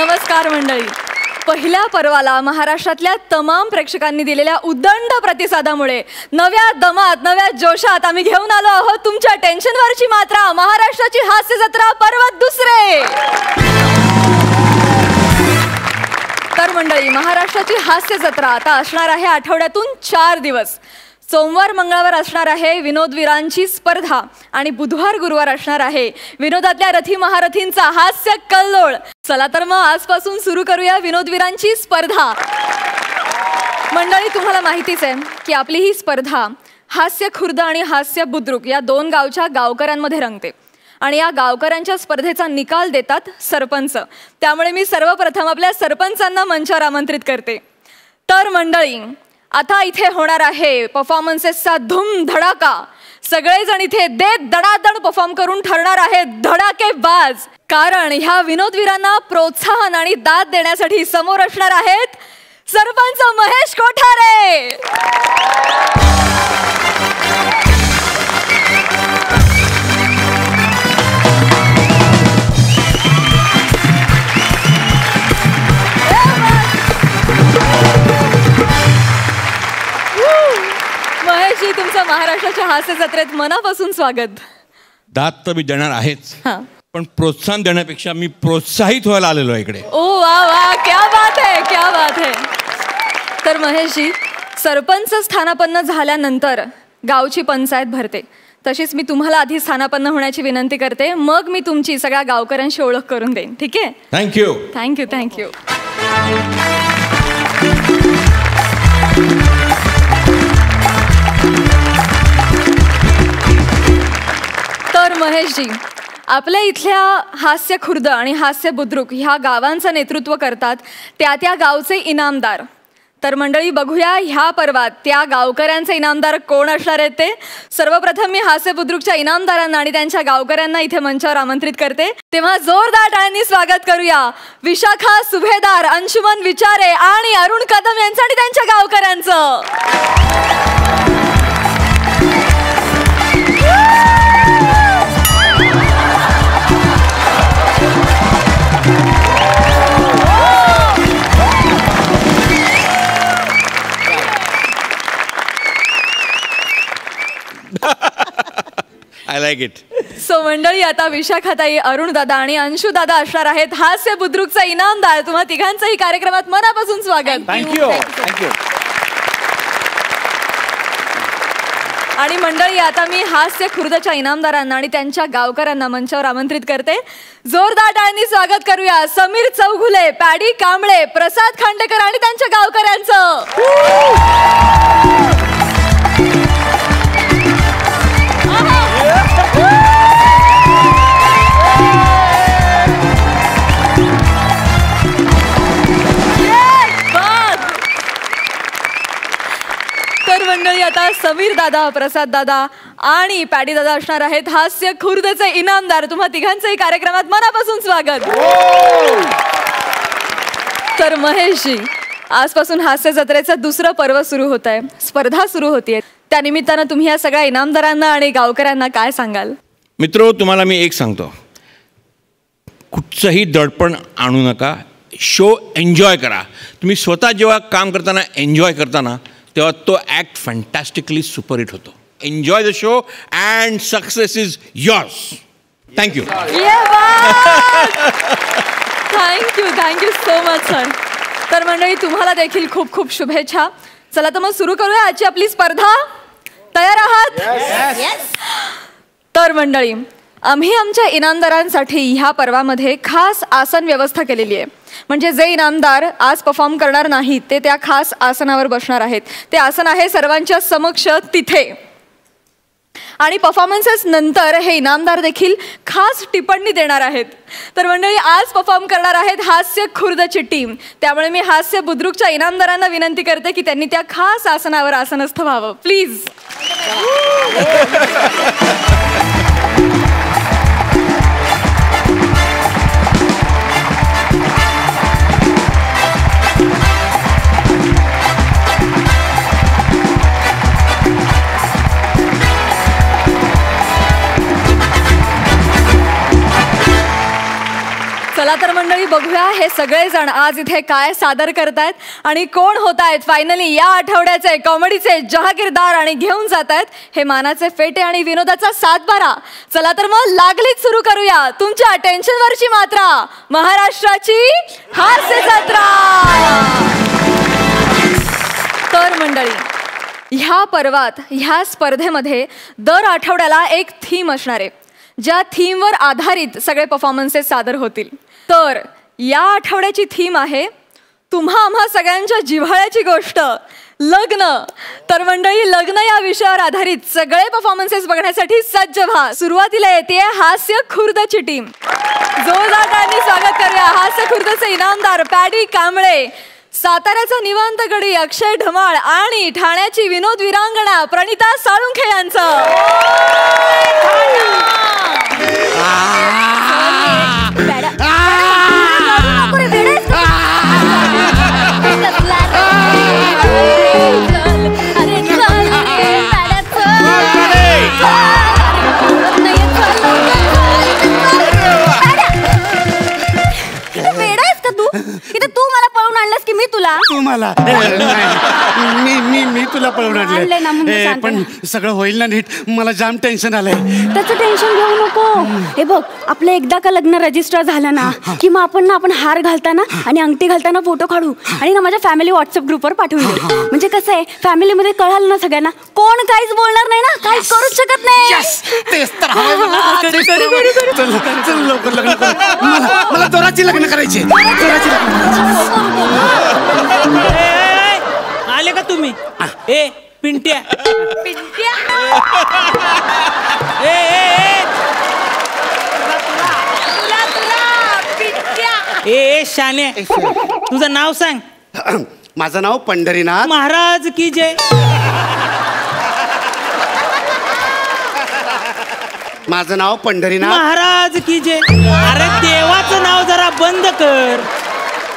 नमस्कार मंडळी. पहिल्या पर्वाला महाराष्ट्रातल्या तमाम प्रेक्षकांनी दिलेल्या उदंड प्रतिसादामुळे नव्या दमात नव्या जोशात आम्ही घेऊन आलो आहोत तुमच्या टेन्शनवरची मात्रा, महाराष्ट्राची हास्य जत्रा पर्व दुसरे. तर मंडळी, महाराष्ट्राची हास्य जत्रा आता असणार आहे आठवड्यातून 4 दिवस. सोमवार मंगळवार असणार आहे विनोदवीरांची स्पर्धा आणि बुधवार गुरुवार असणार आहे विनोदातल्या रथी महारथींचा हास्य कल्लोळ. चला तर मग आजपासून सुरू करूया विनोदवीरांची स्पर्धा. मंडळी, तुम्हाला माहितीच आहे की आपली ही स्पर्धा हास्य खुर्द आणि हास्य बुद्रुक या 2 गावच्या गावकऱ्यांमध्ये रंगते आणि या गावकऱ्यांच्या स्पर्धेचा निकाल देतात सरपंच. त्यामुळे मी सर्वप्रथम आपल्या सरपंचांना मंचावर आमंत्रित करते. तर मंडळी, आता इथे होणार आहे परफॉर्मन्सेसचा धूम धडाका. सगळेजण इथे देत दडादड परफॉर्म करून ठरणार आहेत धडाकेबाज. कारण ह्या विनोदवीरांना प्रोत्साहन आणि दाद देण्यासाठी समोर असणार आहेत सरपंच महेश कोठारे. महेशजी, तुमचं महाराष्ट्राच्या हास्य जत्रेत मनापासून स्वागत. दाद तर मी देणार आहेच, पण प्रोत्साहन देण्यापेक्षा मी प्रोत्साहित व्हायला आलेलो आहे इकडे. ओ वा वा, क्या बात है, क्या बात है. तर महेशजी, सरपंच स्थानापन्न झाल्यानंतर गावची पंचायत भरते. तशीच मी तुम्हाला आधी स्थानापन्न होण्याची विनंती करते, मग मी तुमची सगळ्या गावकऱ्यांशी ओळख करून देईन. ठीक आहे? Thank you thank you thank you. तर महेशजी, आपल्या इथल्या हास्य खुर्द आणि हास्य बुद्रुक ह्या गावांचं नेतृत्व करतात त्या गावचे इनामदार. तर मंडळी, बघूया ह्या पर्वात त्या गावकऱ्यांचे इनामदार कोण असणार आहेत ते. सर्वप्रथम मी हास्य बुद्रुकच्या इनामदारांना आणि त्यांच्या गावकऱ्यांना इथे मंचावर आमंत्रित करते. तेव्हा जोरदार टाळ्यांनी स्वागत करूया विशाखा सुभेदार, अंशुमन विचारे आणि अरुण कदम यांचं आणि त्यांच्या गावकऱ्यांचं. I like it. सो मंडळी, आता विशाखाताई, अरुण दादा आणि अंशु दादा असणार आहेत हास्य बुद्रुकचा इनामदार. तुम्हा तिघांचंही कार्यक्रमात मनापासून स्वागत. Thank you thank you. आणि मंडळी, आता मी हास्य खुर्दच्या इनामदारांना आणि त्यांच्या गावकऱ्यांना मंचावर आमंत्रित करते. जोरदार टाळ्यांनी स्वागत करूया समीर चौघुले, पॅडी कांबळे, प्रसाद खांडेकर आणि त्यांच्या गावकऱ्यांचं. तर मंडळी, आता समीर दादा, प्रसाद दादा आणि पॅडी दादा असणार आहेत हास्य खुर्दचे इनामदार. तुम्हा तिघांचंही कार्यक्रमात मनापासून स्वागत. तर महेशजी, आजपासून हास्य जत्रेचं दुसरं पर्व सुरू होत आहे, स्पर्धा सुरू होतीये. त्यानिमित्तानं तुम्ही या सगळ्या इनामदारांना आणि गावकऱ्यांना काय सांगाल? मित्रो, तुम्हाला मी एक सांगतो, कुठचंही दडपण आणू नका. शो एन्जॉय करा. तुम्ही स्वतः जेव्हा काम करताना एन्जॉय करताना तेव्हा तो ॲक्ट फॅन्टॅस्टिकली सुपरहिट होतो. Enjoy the show and success is yours. Thank you. Thank you thank you so much sir. तर मंडळी, तुम्हाला देखील खूप खूप शुभेच्छा. चला तर मग सुरू करूया आजची आपली स्पर्धा. तयार आहात? तर मंडळी, आम्ही आमच्या इनामदारांसाठी ह्या पर्वामध्ये खास आसन व्यवस्था केलेली आहे. म्हणजे जे इनामदार आज परफॉर्म करणार नाहीत ते त्या खास आसनावर बसणार आहेत. ते आसन आहे सर्वांच्या समक्ष तिथे. आणि परफॉर्मन्सेस नंतर हे इनामदार देखील खास टिप्पणी देणार आहेत. तर मंडळी, आज परफॉर्म करणार आहेत हास्य खुर्दची टीम. त्यामुळे मी हास्य बुद्रुकच्या इनामदारांना विनंती करते की त्यांनी त्या खास आसनावर आसनस्थ व्हावं प्लीज. चला तर मंडळी, बघूया बघूया हे सगळेजण आज इथे काय सादर करतायत आणि कोण होत आहेत फायनली या आठवड्याचे कॉमेडीचे जहागीरदार आणि घेऊन जात आहेत हे मानाचे फेटे आणि विनोदाचा सातबारा. चला तर मग लागलीच सुरू करूया तुमच्या टेन्शनवरची मात्रा, महाराष्ट्राची हास्य जत्रा. तर मंडळी, ह्या पर्वात ह्या स्पर्धेमध्ये दर आठवड्याला एक थीम असणार आहे, ज्या थीमवर आधारित सगळे परफॉर्मन्सेस सादर होतील. तर या आठवड्याची थीम आहे तुम्हा आम्हा सगळ्यांच्या जिव्हाळ्याची गोष्ट, लग्न. तर मंडळी, लग्न या विषयावर आधारित सगळे परफॉर्मन्सेस बघण्यासाठी सज्ज व्हा. सुरुवातीला येते हास्य खुर्दची टीम. जोरदार स्वागत करूया हास्य खुर्दचे इनामदार पॅडी कांबळे, साताऱ्याचा निवांत गडी अक्षय ढमाळ आणि ठाण्याची विनोद विरांगणा प्रणिता साळुंखे यांचं. तू मला पळून आणलंस की मी तुला? तू मला मी तुला पळून आणले, पण सगळं होईल ना नीट? मला जाम टेन्शन आलंय. त्याचं टेन्शन घेऊ नको. हे बघ, आपलं एकदा का लग्न रजिस्टर झालं ना की मग आपण हार घालताना आणि अंगठी घालताना फोटो काढू आणि ना माझ्या फॅमिली व्हॉट्सअप ग्रुपवर पाठवून देऊ. म्हणजे कसं आहे, फॅमिलीमध्ये कळालं ना सगळ्यांना, कोण काहीच बोलणार नाही ना, काहीच करूच शकत नाही. चल लवकर लग्न करू. मला जोराची लग्न करायची. आले का तुम्ही? ए पिंट्या, ए शाने, तुझं नाव सांग. माझं नाव पंढरीनाथ महाराज की जय. माझं नाव पंढरीनाथ महाराज की जय. अरे देवाचं नाव जरा बंद कर.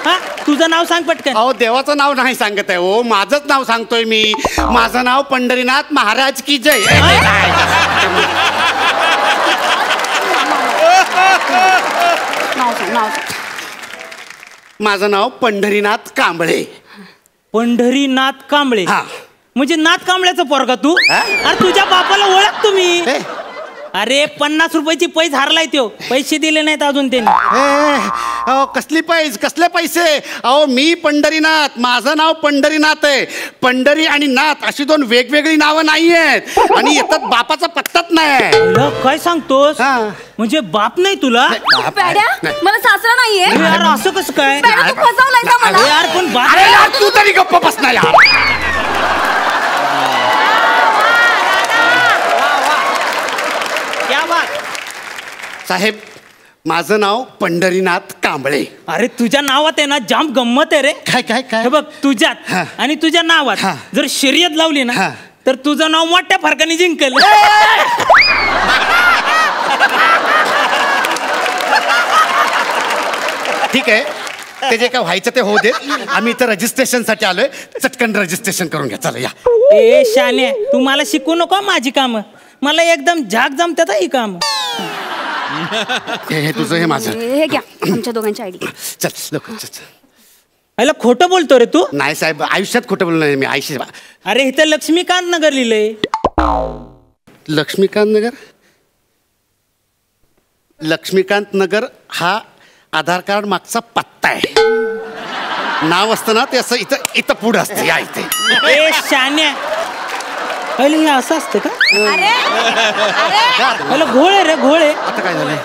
हा, तुझं नाव सांग पटकन. अहो, देवाचं नाव नाही सांगत आहे हो, माझंच नाव सांगतोय मी. माझं नाव पंढरीनाथ महाराज की जय. माझं नाव पंढरीनाथ कांबळे. पंढरीनाथ कांबळे? हा. म्हणजे नाथ कांबळ्याचं पोरगा तू? अरे तुझ्या बापाला ओळख तुम्ही. अरे 50 रुपयाची पैस हारलाय त्यो, पैसे दिले नाहीत अजून त्यांनी. अहो, कसले पैसे? अहो, मी पंढरीनाथ, माझं नाव पंढरीनाथ आहे. पंढरी आणि नाथ अशी दोन वेगवेगळी नावं नाही आहेत आणि येतात बापाचा पत्ताच नाही. काय सांगतोस? म्हणजे बाप नाही तुला? मला सासरा नाहीये. यार असं कसं काय? यार पण बाप, तू तरी गप्प बस ना यार. साहेब, माझं नाव पंढरीनाथ कांबळे. अरे तुझ्या नावात आहे ना जाम गंमत आहे रे. काय काय काय? बघ, तुझ्यात आणि तुझ्या नावात जर शर्यत लावली ना तर तुझं नाव मोठ्या फरकाने जिंकल. ठीक आहे, ते जे काय व्हायचं ते होऊ दे. आम्ही इथं रजिस्ट्रेशन साठी आलोय, चटकन रजिस्ट्रेशन करून घ्या. चला या. ए शाने, तू मला शिकू नको माझी कामं. मला एकदम झाक जमतात ही काम. हे तुझं, हे माझं. हे घ्या आमच्या दोघांची आयडी. चल लवकर चल. अरे खोटं बोलतो रे तू? नाही साहेब, आयुष्यात खोटं बोललो नाही मी. आयुष्य. अरे इथं लक्ष्मीकांत नगर लिहिलंय. लक्ष्मीकांत नगर? लक्ष्मीकांत नगर हा आधार कार्ड मागचा पत्ता आहे. नाव असतं ना ते असं इथं इथं पुढं असतं. या इथे. ए शान्या, पहिले हे असं असतं का? अरे घोळे रे घोळे. आता काय झालंय?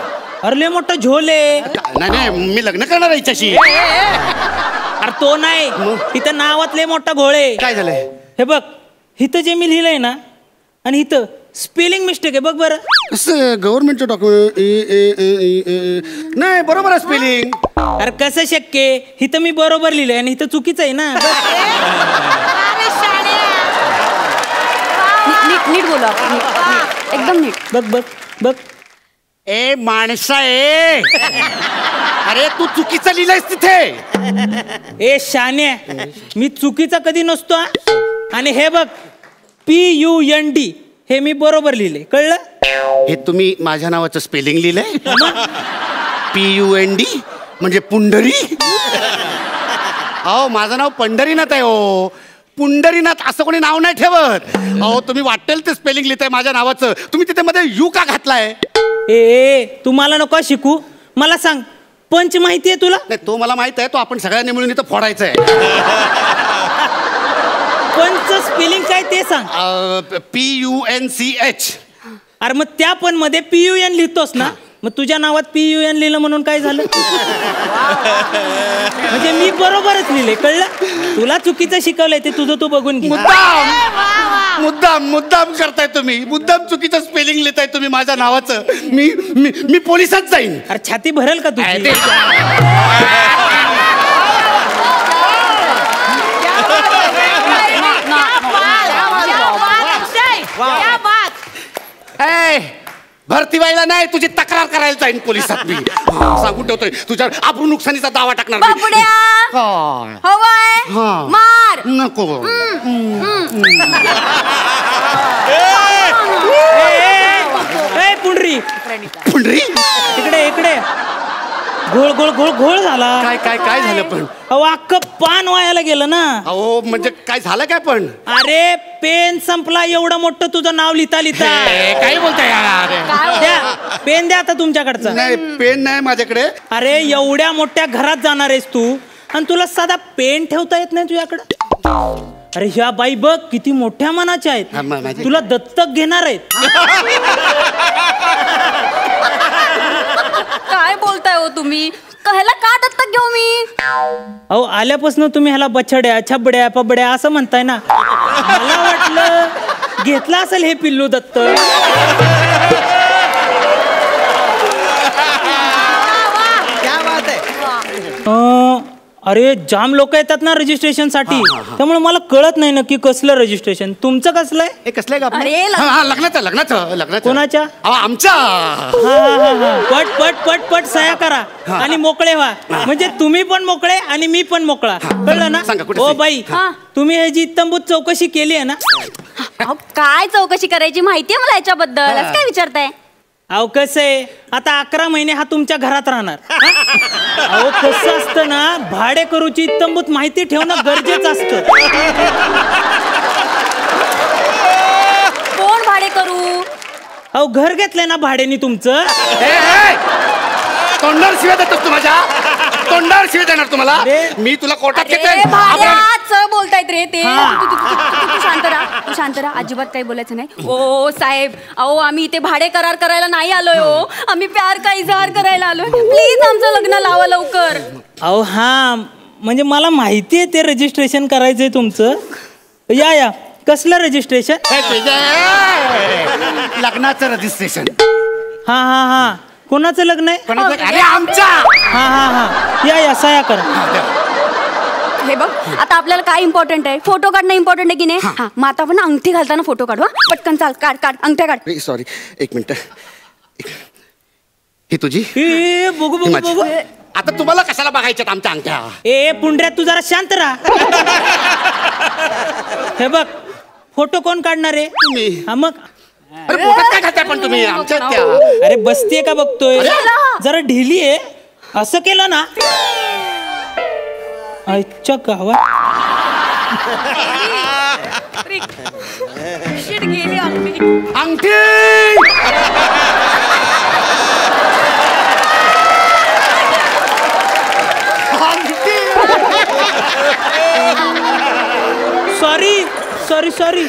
अरे लय मोठा झोले. नाही नाही, मी लग्न करणार आहे हिच्याशी. अरे तो नाही, इथं नावात लय मोठा घोळे. काय झालंय? हे बघ, इथं जे मी लिहिलंय ना आणि इथं स्पेलिंग मिस्टेक आहे. बघ बरं. कसं गव्हर्नमेंटचं डॉक्युमेंट? नाही, बरोबर आहे स्पेलिंग. अरे कसं शक्य? इथं मी बरोबर लिहिलंय आणि इथं चुकीचं आहे ना. नीट बोला, एकदम नीट. बघ बघ बघ. ए माणसा, ए अरे तू चुकीचं लिहिलंयस तिथे. ए शान्या, मी चुकीचा कधी नसतो. आणि हे बघ, PUND हे मी बरोबर लिहिले. कळलं? हे तुम्ही माझ्या नावाचं स्पेलिंग लिहिलंय? PUND? म्हणजे पुंडरी? अहो माझं नाव पंढरीनाथ आहे हो. पुंडरीनाथ असं कोणी नाव नाही ठेवत. अहो तुम्ही वाटेल ते स्पेलिंग लिहिताय माझ्या नावाचं. तुम्ही तिथे मध्ये यू का घातलाय? ए तुम्हाला नको शिकू. मला सांग पंच माहिती आहे तुला? नाही तो मला माहित आहे. तो आपण सगळ्यांनी मिळून इथं फोडायचं आहे. पंच स्पेलिंग काय ते सांग. PUNCH. अरे मग त्या पण मध्ये PUN लिहितोस ना, मग तुझ्या नावात PUN लिहिलं म्हणून काय झालं? म्हणजे मी बरोबरच लिहिले, कळलं? तुला चुकीचं शिकवलंय ते तुझं तू बघून घे. मुद्दाम करताय तुम्ही. मुद्दाम चुकीचं स्पेलिंग लिहिताय तुम्ही माझ्या नावाचं. मी पोलिसात जाईन. अरे छाती भरेल का तुझी? भरती व्हायला नाही, तुझी तक्रार करायला जाईन पोलिसात मी. सांगून ठेवतोय तुझ्या आपण नुकसानीचा दावा टाकणार. हवाय मार नको. पुंडरी पुंडरी इकडे इकडे. घोळ घोळ घोळ घोळ झाला. काय काय काय झालं पण? अहो अख्खं पान वायाला गेलं ना. अहो म्हणजे काय झालं काय पण? अरे पेन संपला. एवढं मोठं तुझं नाव लिहिता लिहिता. काय बोलताय यार? द्या पेन द्या आता तुमच्याकडचं. नाही पेन नाही माझ्याकडे. अरे एवढ्या मोठ्या घरात जाणार आहेस तू आणि तुला साधा पेन ठेवता येत नाही तुझ्याकडं? अरे ह्या बाई बघ किती मोठ्या मनाच्या आहेत. तुला दत्तक घेणार आहेत. काय बोलताय हो तुम्ही? ह्याला का दत्तक घेऊ मी? अहो आल्यापासून तुम्ही ह्याला बछड्या छबड्या पबड्या असं म्हणताय ना. मला वाटलं घेतला असेल हे पिल्लू दत्तक. अरे जाम लोक येतात ना रजिस्ट्रेशन साठी, त्यामुळे मला कळत नाही नक्की कसलं रजिस्ट्रेशन. तुमचं कसलं आहे? हे कसलंय का? लग्नाचं. कोणाच्या? आमच्या. पट पट पट पट सह्या करा आणि मोकळे व्हा. म्हणजे तुम्ही पण मोकळे आणि मी पण मोकळा. कळलं ना? ओ बाई तुम्ही ह्याची इत्तंभूत चौकशी केली आहे ना? काय चौकशी करायची माहितीये मला याच्याबद्दल? असं काय विचारताय? अहो कसं आहे, आता 11 महिने हा तुमच्या घरात राहणार. अहो कसं असतं ना, भाडेकरूची इत्तंभूत माहिती ठेवणं गरजेचं असतं. कोण भाडेकरू? अहो घर घेतलंय ना भाड्याने तुमचं. तोंडावर शिव्या देतोस तू माझ्या? तोंडावर शिव्या देणार तुम्हाला मी? तुला कोर्टात बोलतायत रे ते. तू शांत राहा, तू शांत राहा. अजिबात काही बोलायचं नाही. ओ साहेब, अहो आम्ही इथे भाडे करार करायला नाही आलोय हो. आम्ही प्यार का इजहार करायला आलोय. प्लीज आमचं लग्न लावा लवकर. अहो हा म्हणजे मला माहिती आहे ते रजिस्ट्रेशन करायचंय तुमचं. या या. कसलं रजिस्ट्रेशन? लग्नाचं रजिस्ट्रेशन. हा हा हा. कोणाचं लग्न आहे? अरे आमच्या. हा हा हा. या या सह्या करा. हे बघ आता आपल्याला काय इम्पॉर्टंट आहे? फोटो काढणं इम्पॉर्टंट आहे की नाही? हा मग आता आपण अंगठी घालताना फोटो काढू. पटकन चाल, काढ काढ अंगठ्या काढ. सॉरी एक मिनिट. ही तुझी? बघू बघू बघू. आता तुम्हाला कशाला बघायच्यात आमच्या अंगठ्या? ए पुंडऱ्या तू जरा शांत राहा. हे बघ फोटो कोण काढणार आहे? तुम्ही. हा मग अरे पोटात काय खाताय पण तुम्ही आमच्या त्या? अरे बसतीये का बघतोय? जरा ढिली आहे. असं केलं ना आजच्या गावात गेली अंगठी. Sorry sorry sorry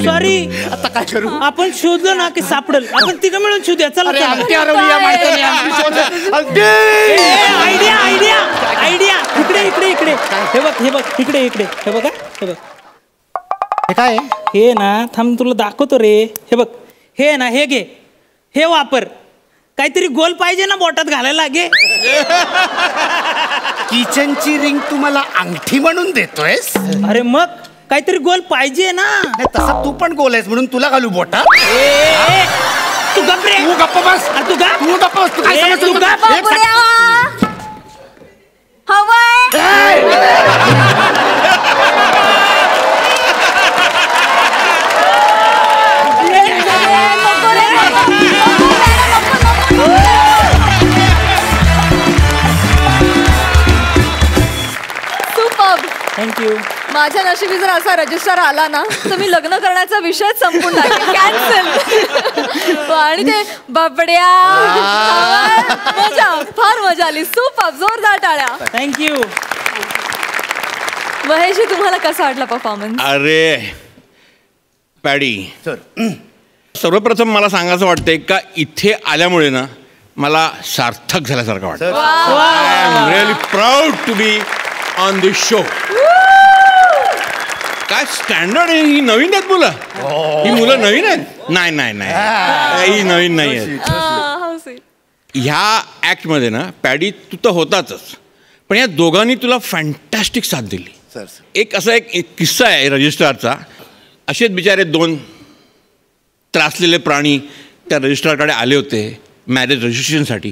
sorry. आता काय करू? आपण शोधलो ना की सापडल. आपण तिघं मिळून शोधूया. चला आयडिया आयडिया आयडिया. इकडे इकडे इकडे. हे बघ हे बघ इकडे इकडे. हे बघा हे बघ. हे काय? हे ना थांब तुला दाखवतो रे. हे बघ हे ना हे घे. हे वापर. काहीतरी गोल पाहिजे ना बोटात घालायला. घे. किचनची रिंग तुम्हाला अंगठी म्हणून देतोयस? अरे मग काहीतरी गोल पाहिजे ना. तसा तू पण गोल आहेस म्हणून तुला घालू बोटा. तू गप्प रे. तू गप्प बस. तू गप्प बस. तू काय समजतो? थँक्यू. माझ्या नशिबी जर असा रजिस्ट्रार आला ना तर मी लग्न करण्याचा विषय संपून टाकेन. कॅन्सल. आणि ते बाबड्या मजा, फार मजा आली. सुपर, जोरदार टाळ्या. थँक्यू. महेशजी, तुम्हाला कसा वाटला परफॉर्मन्स? अरे पॅडी सर, सर्वप्रथम मला सांगायचं वाटतंय का इथे आल्यामुळे ना मला सार्थक झाल्यासारखं वाटतं. I am really proud to be on this show. काय स्टँडर्ड आहे. ही नवीन आहेत मुलं. ही मुलं नवीन आहेत? नाही नाही नाही, ही नवीन नाही आहेत. ह्या ॲक्टमध्ये ना पॅडी तू तर होताच, पण या दोघांनी तुला फॅन्टॅस्टिक साथ दिली. एक असा एक किस्सा आहे रजिस्ट्रारचा. असेच बिचारे दोन त्रासलेले प्राणी त्या रजिस्ट्रारकडे आले होते मॅरेज रजिस्ट्रेशनसाठी,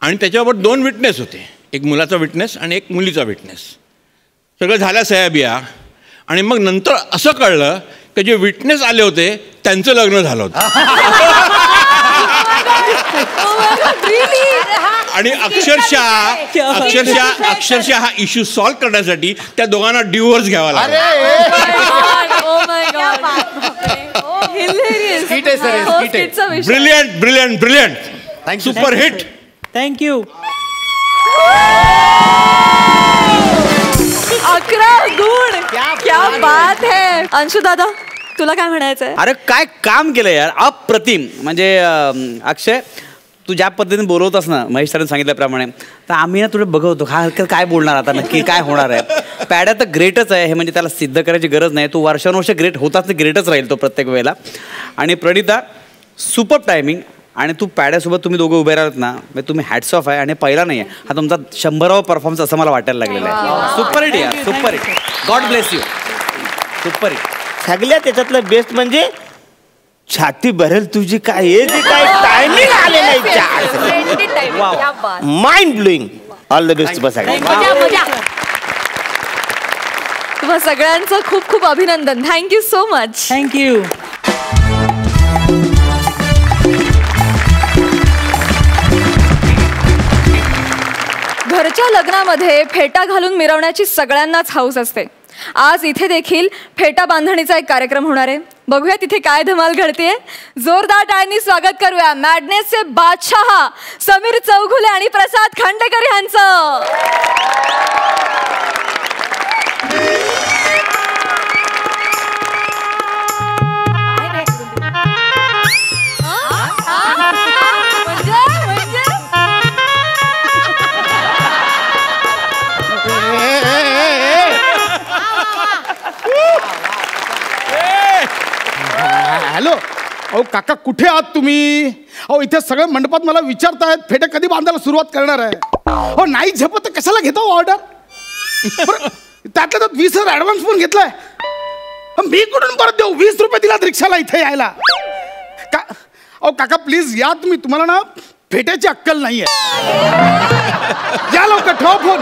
आणि त्याच्याबरोबर 2 विटनेस होते. एक मुलाचा विटनेस आणि एक मुलीचा विटनेस. सगळं झाल्या सह्या, आणि मग नंतर असं कळलं की जे विटनेस आले होते त्यांचं लग्न झालं होतं. आणि अक्षरशः हा इश्यू सॉल्व्ह करण्यासाठी त्या दोघांना डिवोर्स घ्यावा लागला. Brilliant brilliant brilliant. Super hit. Thank you. 11 गुण. क्या बात है. अंशु दादा, तुला काय म्हणायचंय? अरे काय काम केलं यार, अप्रतिम. म्हणजे अक्षय, तू ज्या पद्धतीने बोलवतस ना महेश सरांनी सांगितल्याप्रमाणे, तर आम्ही ना तुला बघवतो काय बोलणार आता, नक्की काय होणार आहे. पॅड्या तर ग्रेटच आहे, हे म्हणजे त्याला सिद्ध करायची गरज नाही. तो वर्षानुवर्ष ग्रेट होताच, ग्रेटच राहील तो प्रत्येक वेळेला. आणि प्रणिता, सुपर टायमिंग. आणि तू पॅड्यासोबत तुम्ही दोघं उभे राहत ना, म्हणजे तुम्ही हॅट्स ऑफ आहे. आणि पहिला नाही आहे हा तुमचा 100वा परफॉर्मन्स असं मला वाटायला लागलेला आहे. सुपर हिट यार, super hit. God bless you. Super hit. सगळ्यात त्याच्यातलं बेस्ट म्हणजे छाती भरेल तुझी काय टायमिंग आलेलं आहे. Mind blowing. All the best. बस तुम्हा सगळ्यांचं खूप खूप अभिनंदन. Thank you so much. थँक्यू. घरच्या लग्नामध्ये फेटा घालून मिरवण्याची सगळ्यांनाच हौस असते. आज इथे देखील फेटा बांधणीचा एक कार्यक्रम होणार आहे. बघूया तिथे काय धमाल घडते. जोरदार टाळ्यांनी स्वागत करूया मॅडनेसचे बादशाह समीर चौघुले आणि प्रसाद खांडेकर यांचं. हॅलो. अहो काका, कुठे आहात तुम्ही? अहो इथे सगळे मंडपात मला विचारतायत फेटे कधी बांधायला सुरुवात करणार आहे. हो नाही झेपत तर कशाला घेता ऑर्डर? त्यातल्या त्यात 20,000 ऍडव्हान्स पण घेतलाय. मी कुठून परत देऊ? 20 रुपये दिलात रिक्षाला इथे यायला. अहो काका प्लीज या तुम्ही. तुम्हाला ना फेट्याची अक्कल नाहीये. या लवकर, ठेवा फोन.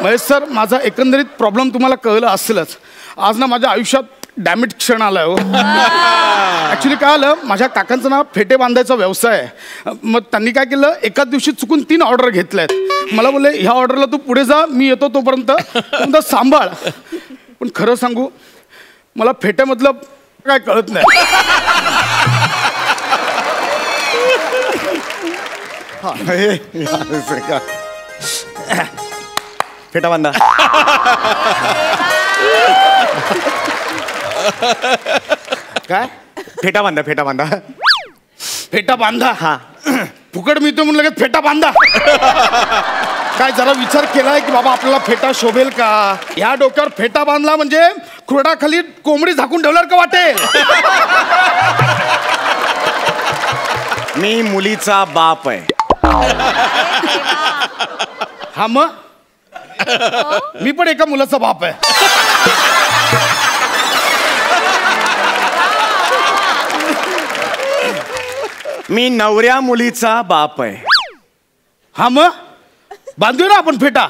महेश सर, माझा एकंदरीत प्रॉब्लेम तुम्हाला कळलं असेलच. आज ना माझ्या आयुष्यात डॅमेज क्षण आलाय हो. ॲक्च्युली काय आलं, माझ्या काकांचं ना फेटे बांधायचा व्यवसाय आहे. मग त्यांनी काय केलं, एकाच दिवशी चुकून 3 ऑर्डर घेतल्यात. मला बोलले ह्या ऑर्डरला तू पुढे जा, मी येतो तोपर्यंत तुमचा सांभाळ. पण खरं सांगू, मला फेट्यामधलं काय कळत नाही. फेटा बांधा. काय? फेटा बांधा. फेटा बांधा. फेटा बांधा. हा. फुकट मिळतो म्हणून लगेच फेटा बांधा. काय जरा विचार केलाय की बाबा आपल्याला फेटा शोभेल का? ह्या डोक्यावर फेटा बांधला म्हणजे खुरडाखाली कोंबडी झाकून ठेवल्यावर का वाटेल? मी मुलीचा बाप आहे. हा मग मी पण एका मुलाचा बाप आहे. मी नवऱ्या मुलीचा बाप आहे. हा मग बांधूया ना आपण फेटा.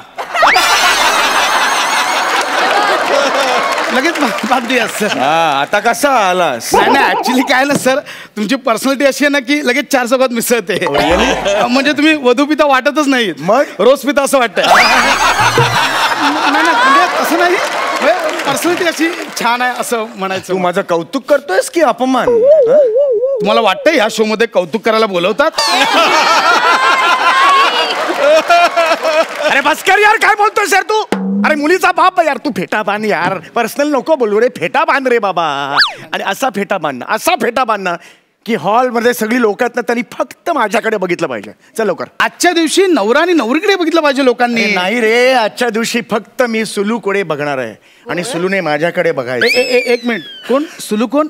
लगेच बांधूया सर. आता कसा आलास? नाही ऍक्च्युली काय ना सर, तुमची पर्सनॅलिटी अशी आहे ना की लगेच 4 चौघात मिसळते. म्हणजे तुम्ही वधू पिता वाटतच नाही, मग रोज पिता असं वाटतंय. म्हणजे असं नाही, पर्सनॅलिटी अशी छान आहे असं म्हणायचं. तू माझं कौतुक करतोयस की अपमान? तुम्हाला वाटतं ह्या शो मध्ये कौतुक करायला बोलवतात? अरे बस कर यार, काय बोलतोयस यार तू? अरे मुलीचा बाप यार, तू फेटा बांध यार. पर्सनल नको बोलू रे, फेटा बांध रे बाबा. आणि असा फेटा बांधणं की हॉलमध्ये सगळी लोक आहेत ना, त्यांनी फक्त माझ्याकडे बघितलं पाहिजे. चल लवकर. आजच्या दिवशी नवरा आणि नवरीकडे बघितलं पाहिजे लोकांनी. नाही रे, आजच्या दिवशी फक्त मी सुलूकडे बघणार आहे आणि सुलूने माझ्याकडे बघायचं. एक मिनिट, कोण सुलू? कोण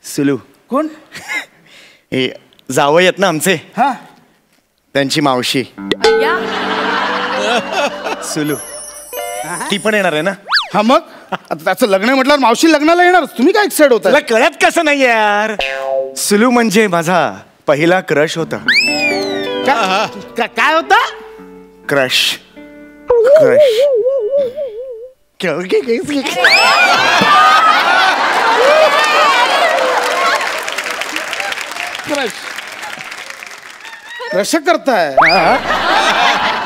सुलू? कोण? हे जावई आहेत ना आमचे, हा, त्यांची मावशी सुलू. ती पण येणार आहे ना? हा, मग आता त्याचं लग्न म्हटल्यावर मावशी लग्नाला येणार. तुम्ही काय एक्साइड होता? तुला कळत कसं नाही यार? सुलू म्हणजे माझा पहिला क्रश होता. काय होता? क्रश. कसं करताय?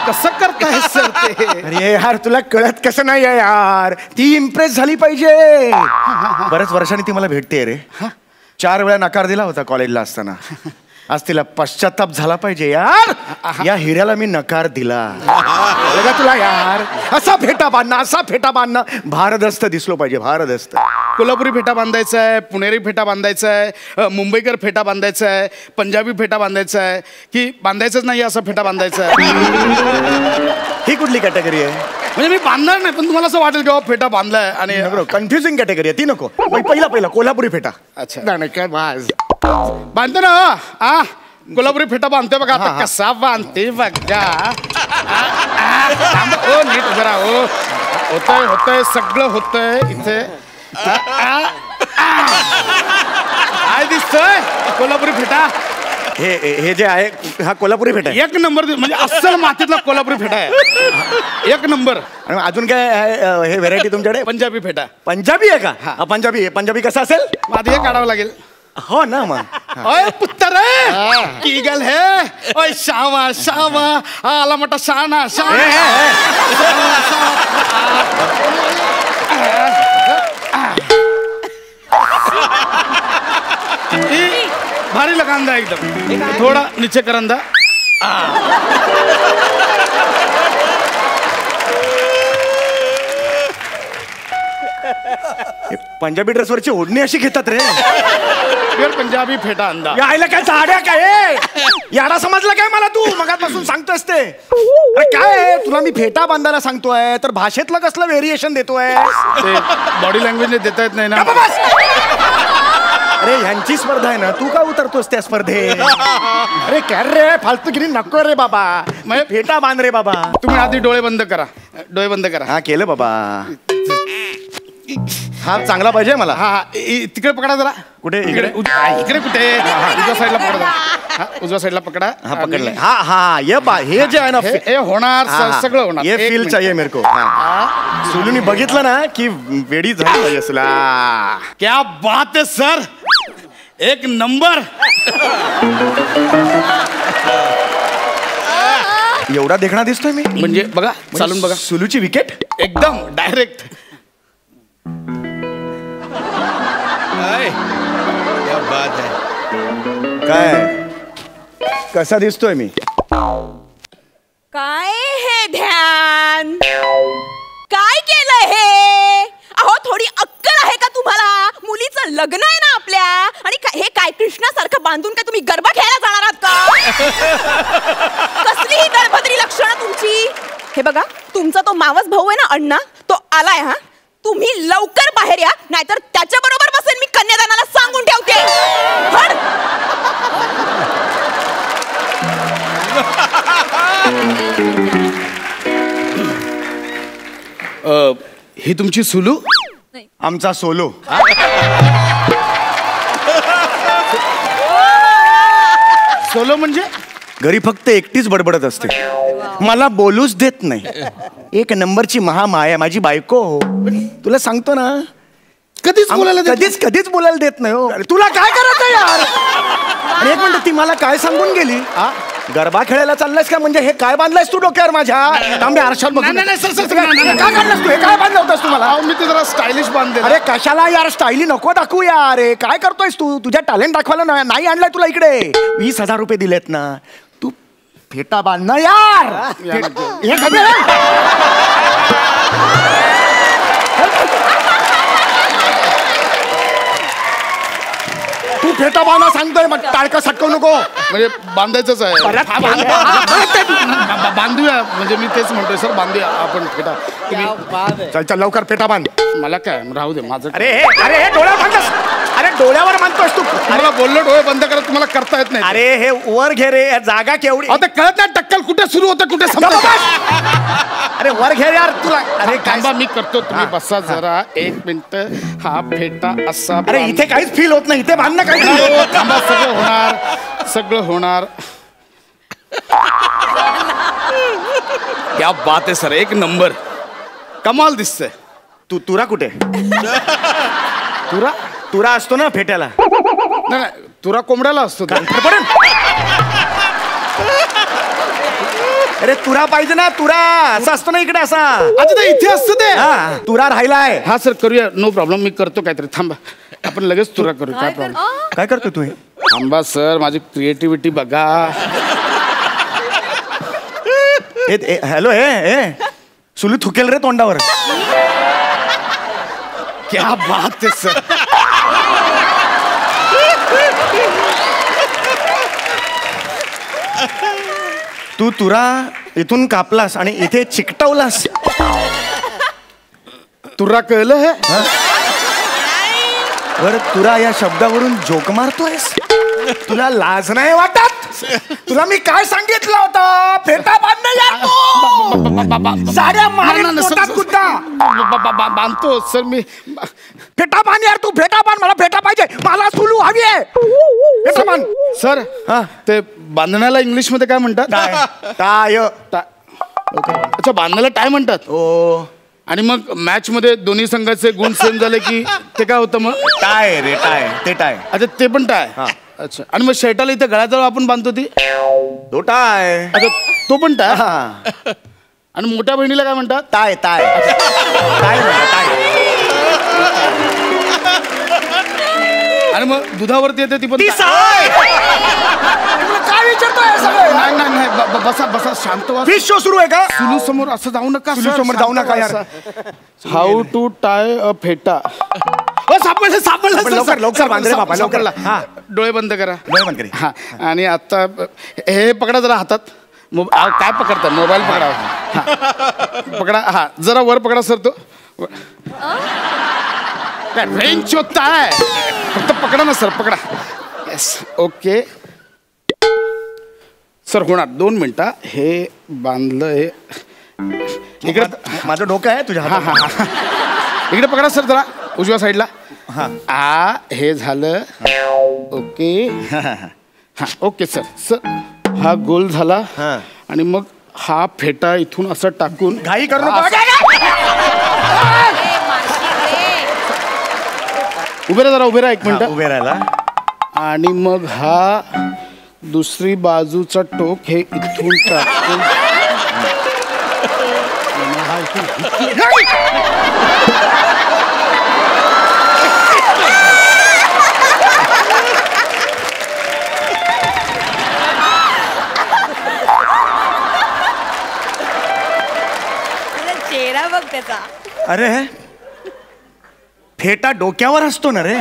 कसं करताय सर ते? अरे यार, तुला कळत कसं नाही आहे यार? ती इम्प्रेस झाली पाहिजे. बऱ्याच वर्षांनी ती मला भेटते रे. 4 वेळा नकार दिला होता कॉलेजला असताना. आज तिला पश्चाताप झाला पाहिजे यार. या हिऱ्याला मी नकार दिला. तुला यार असा फेटा बांधणं भारदस्त दिसलो पाहिजे. भारदस्त. कोल्हापुरी फेटा बांधायचा आहे, पुणेरी फेटा बांधायचा आहे, मुंबईकर फेटा बांधायचा आहे, पंजाबी फेटा बांधायचा आहे, की बांधायचंच नाही असा फेटा बांधायचा आहे? ही कुठली कॅटेगरी आहे? म्हणजे मी बांधणार नाही, पण तुम्हाला असं वाटेल की फेटा बांधलाय आणि कन्फ्युजिंग कॅटेगरी आहे ती. नको. पहिला कोल्हापुरी फेटा. अच्छा, नाही काय बांधतो ना. कोल्हापुरी फेटा बांधतोय बघा. आता कसा बांधते बघा. ओ नीट जरा. हो, होतंय सगळं होतंय इथे. काय दिसतोय कोल्हापुरी फेटा? हे जे आहे हा कोल्हापुरी फेटा आहे. 1 नंबर. म्हणजे अस्सल मातीतला कोल्हापुरी फेटा आहे. 1 नंबर. आणि अजून काय आहे हे व्हेरायटी तुमच्याकडे? पंजाबी फेटा. पंजाबी आहे का? पंजाबी कसं असेल? आधी हे काढावं लागेल. हो ना. मग ओय पुत्र की गल है? ओय शावा आला मोठा शाना. भारी लगा अंदा एकदम. थोड़ा नीचे कर अंदा. पंजाबी ड्रेसवरची ओढणी अशी घेतात रे. पंजाबी फेटा अंदा. यायला काय साड्या काय याडा समजला काय मला? तू मगापासून सांगतोस ते. अरे काय तुला मी फेटा बांधायला सांगतोय तर भाषेतलं कसलं व्हेरिएशन देतोय? बॉडी लँग्वेजने देता येत नाही ना. अरे ह्यांची स्पर्धा आहे ना, तू का उतरतोस त्या स्पर्धेत? अरे काय रे फालतूगिरी नको रे बाबा. फेटा बांध रे बाबा. तुम्ही आधी डोळे बंद करा. डोळे बंद करा. हा केलं बाबा. हा चांगला पाहिजे मला. हा तिकडे पकडा जरा. कुठे? इकडे कुठे? उजव्या साईडला पकडा. उजव्या साईडला पकडा. हा पकडलं. हा ये बा. हे जे आहे ना हे होणार, सगळं होणार. ये फील चाहिए मेरे को. सुलूनी बघितलं ना की वेडी झाली पाहिजे असला. क्या बात है सर, 1 नंबर. एवढा देखणा दिसतोय मी. म्हणजे बघा, चालून बघा. सुलूची विकेट एकदम डायरेक्ट. क्या बात है. काय कसा दिसतोय मी? काय हे ध्यान? काय केलं हे? अहो थोडी अक्कल आहे का तुम्हाला? मुलीचं लग्न आहे ना आपल्या. आणि हे काय कृष्णासारखं बांधून काय तुम्ही गरबा खेळायला जाणार आहात का? कसली ही दळभद्री लक्षणं तुमची? हे बघा, तुमचा तो मावस भाऊ आहे ना अण्णा, तो आलाय. हा, तुम्ही लवकर बाहेर या, नाहीतर त्याच्या बरोबर बसेल मी कन्यादानाला सांगून ठेवते. ही तुमची सुलू? आमचा सोलो. सोलो म्हणजे? घरी फक्त एकटीच बडबडत असते, मला बोलूच देत नाही. 1 नंबरची महामाया माझी बायको. तुला सांगतो ना, कधीच बोलायला देत नाही. हो तुला काय करायचं यार? आणि 1 मिनिट, ती मला काय सांगून गेली? गरबा खेळायला चाललायस का? म्हणजे हे काय बांधलंयस तू डोक्यावर माझ्या? तांबे आरशात बघ. नाही सर सर काय काढलंस तू? हे काय बांधलं होतंस तुम्हाला? मी ते जरा स्टायलिश बांधले. अरे कशाला यार स्टाईली नको दाखवू यार. काय करतोयस तू? तुझ्या टॅलेंट दाखवायला नाही आणलाय तुला इकडे. 20,000 रुपये दिलेत ना, तू फेटा बांध ना यार. हे कमी तू फेटा बांधा सांगतोय, मग टाळका सटकवू नको. म्हणजे बांधायचंच आहे. बांधूया, म्हणजे मी तेच म्हणतोय सर, बांधूया आपण फेटा. चल चल लवकर फेटा बांध. मला काय राहू दे माझं. अरे हे डोळ्यावर बांधतोस. अरे डोळ्यावर बांधतोस तू. मला बोललो डोळे बंद करा, तुम्हाला करता येत नाही. अरे हे वर घे रे, जागा केवढी. आता कळत नाही टक्कल कुठे सुरू होतं कुठे संपतं. अरे वर घे यार तुला. अरे थांबा मी करतो, तुम्ही बसा जरा 1 मिनिट. हा फेटा असा. अरे इथे काहीच फील होत नाही, इथे बांधणं काही. थांबा, सगळं होणार, सगळं होणार. क्या बात आहे सर, 1 नंबर, कमाल दिसतंय. तुरा कुठे? तुरा असतो ना फेट्याला. नाही तुरा कोंबड्याला असतो. अरे तुरा पाहिजे ना, तुरा असा असतो ना इकडे असा. अच्छा ते इथे असतं ते. तुरा राहिलाय. हा सर करूया, नो प्रॉब्लेम. मी करतो काहीतरी. थांबा आपण लगेच तुरा करू. काय प्रॉब्लेम? काय करतो तू? थांबा सर, माझी क्रिएटिव्हिटी बघा. हॅलो हे सुलू थुकेल रे तोंडावर. क्या बात आहे सर. तू तुरा इथून कापलास आणि इथे चिकटवलास. तुरा कळलं हे? बर तुरा या शब्दावरून जोक मारतोयस? तुला लाज नाही वाटत? तुला मी काय सांगितलं होतं? फेटा बांध यार तू. साड्या मारून पोटात कुठं? बांधतो सर मी. फेटा बांध यार तू. फेटा बांध. मला फेटा पाहिजे. मला सुलू हवी आहे. फेटा बांध सर. ते बांधण्याला इंग्लिश मध्ये काय म्हणतात? टाय. अच्छा बांधण्याला टाय म्हणतात. ओ. आणि मग मॅच मध्ये दोन्ही संघाचे गुण सेम झाले की ते काय होतं मग? टाय रे टाय. ते टाय. अच्छा ते पण टाय. अच्छा. आणि मग शर्टाला इथे गळ्याजवळ आपण बांधतो ती तो टाय. अच्छा तो पण टाय. आणि मोठ्या बहिणीला काय म्हणतात? टाय. टाय. Tie tie. आणि मग दुधावरती येते ती पण काय विचारतोय सगळं? नाही बसा बसा शांत व्हा. फिश शो सुरू आहे का? सुलू समोर असं जाऊ नका. सुलू समोर जाऊ नका यार. हाऊ टू टाय अ फेटा. सापडलं लवकर लवकर बांध रे बाबा लवकर. डोळे बंद करा. डोळे बंद करी. हा आणि आता हे पकडा जरा हातात. काय पकडता? मोबाईल पकडा. पकडा. हा जरा वर पकडा सर. तो रेंज होता है. फक्त पकडा ना सर. पकडा. Yes okay sir. होणार 2 मिनिटं. हे बांधलं. हे इकडे माझं डोकं आहे तुझ्या हातात. हा इकडे पकडा सर जरा उजव्या साईडला. हा हे झालं. ओके. हा ओके सर. सर हा गोल झाला. आणि मग हा फेटा इथून असं टाकून. घाई करू नका. उभे राहा जरा. उभे राहा 1 मिनिट. उभे राहिला. आणि मग हा दुसरी बाजूचा टोक हे इथून टाकून. चेहरा बघ त्याचा. अरे फेटा डोक्यावर असतो ना रे.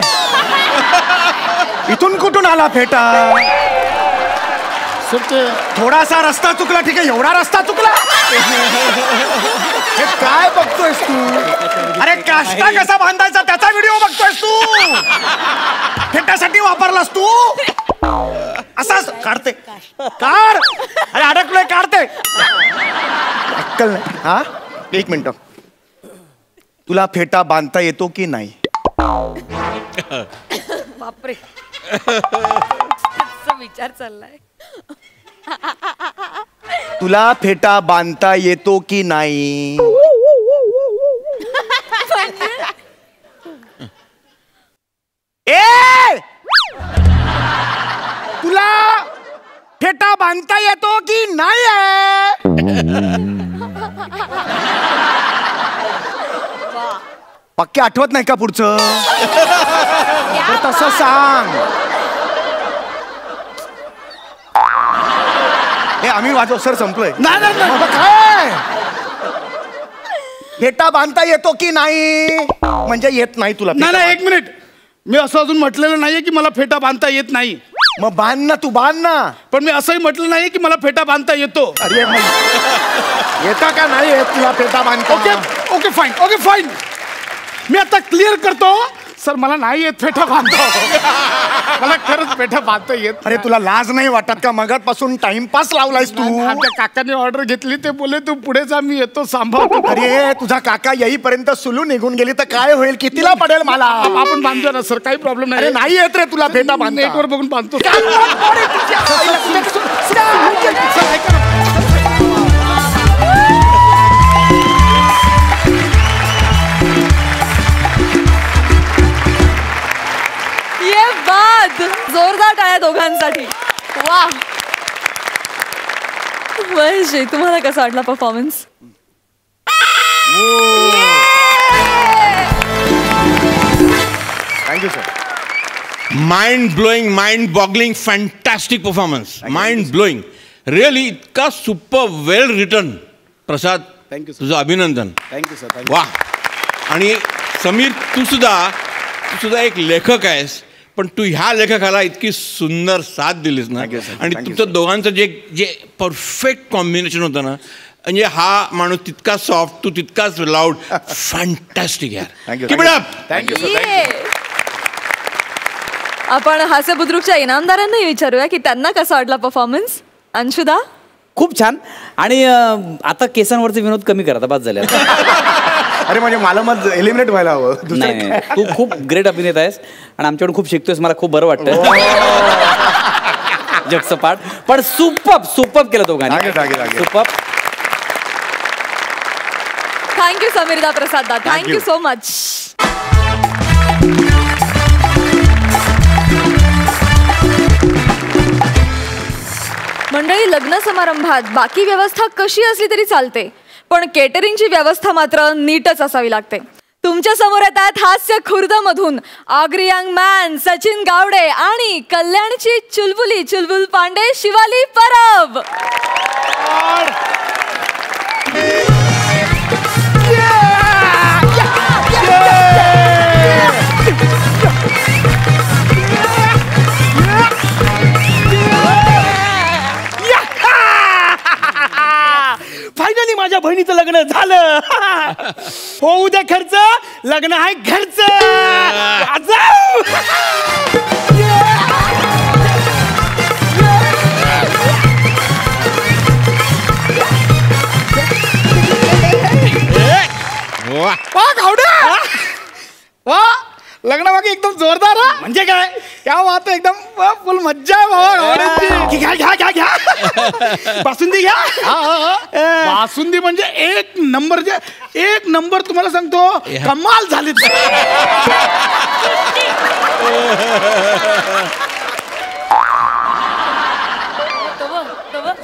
इथून कुठून आला फेटा? सर ते थोडासा रस्ता चुकला. ठीक आहे एवढा रस्ता चुकला. हे काय बघतोयस तू? अरे काष्टा कसा बांधायचा त्याचा व्हिडिओ बघतोयस तू? फेटासाठी वापरलास तू? असाच काढते. काढ. अरे अडकलोय. काढते. अक्कल नाही. हा 1 मिनिट. तुला फेटा बांधता येतो की नाही? बापरे. विचार चाललाय. तुला फेटा बांधता येतो की नाही? ए तुला फेटा बांध बांधता येतो की नाही पक्के आठवत नाही का पुढचं तर तसं सांग. हे आम्ही वाजव सर संपलोय. काय फेटा बांधता येतो की नाही म्हणजे येत नाही तुला. नाही एक मिनिट, मी असं अजून म्हटलेलं नाहीये की मला फेटा बांधता येत नाही. मग बांध ना, तू बांध ना. पण मी असंही म्हटलं नाही की मला फेटा बांधता येतो. अरे येता का नाही येत तुला फेटा बांधता. Okay fine. मी आता क्लिअर करतो सर, मला नाही येत फेटा बांधतो. मला खरंच फेटा बांधता येत. अरे तुला लाज नाही वाटत का? मगापासून टाइमपास लावलायस तू. आमच्या काकाने ऑर्डर घेतली, ते बोले तू पुढे जा, मी येतो सांभाळतो. अरे तुझा काका येईपर्यंत सुलू निघून गेली तर काय होईल? कितीला पडेल मला? आपण बांधतो ना सर, काही प्रॉब्लेम नाही. अरे नाही येत रे तुला फेटा बांधता. नेटवर बघून बांधतो. ये बात, जोरदार टाळ्या दोघांसाठी. वा महेशजी, तुम्हाला कसा वाटला performance? Thank you sir. Mind blowing, mind boggling, fantastic performance. Mind blowing, really इतका सुपर वेल रिटन. प्रसाद, थँक्यू तुझं अभिनंदन. Thank you sir. वा. आणि समीर, तू सुद्धा एक लेखक आहेस, पण तू ह्या लेखकाला इतकी सुंदर साथ दिलीस ना. आणि तुमचं दोघांचं जे परफेक्ट कॉम्बिनेशन होतं ना, म्हणजे हा माणूस तितका सॉफ्ट, तू तितकाच लाऊड. फॅन्टॅस्टिक यार. थँक्यू. आपण हास्य बुद्रुकच्या इनामदारांनाही विचारूया की त्यांना कसा वाटला परफॉर्मन्स. अंशुदा? खूप छान. आणि आता केसांवरचे विनोद कमी करा, बस झाले. अरे म्हणजे मला मग एलिमिनेट व्हायला हवं. नाही, तू खूप ग्रेट अभिनेता आहेस आणि आमच्याकडून खूप शिकतोयस. मला खूप बरं वाटतं. जगचं पाठ. पण सुपर केलं तो गाणं. सुपर. थँक्यू समीरदा, प्रसाददा. Thank you so much. मंडळी, लग्न समारंभात बाकी व्यवस्था कशी असली तरी चालते, पण केटरिंगची व्यवस्था मात्र नीटच असावी लागते. तुमच्या समोर येतात हास्य खुर्द मधून आगरी यंग मॅन सचिन गावडे आणि कल्याणची चुलबुल पांडे शिवाली परब. फायनली माझ्या बहिणीचं लग्न झालं. होऊ द्या खर्च, लग्न आहे घरचं. लग्न बाकी एकदम जोरदार. म्हणजे काय, क्या बात आहे, एकदम फुल मज्जा आहे बाबा. घ्या बासुंदी घ्या. बासुंदी म्हणजे एक नंबर तुम्हाला सांगतो, कमाल झाली.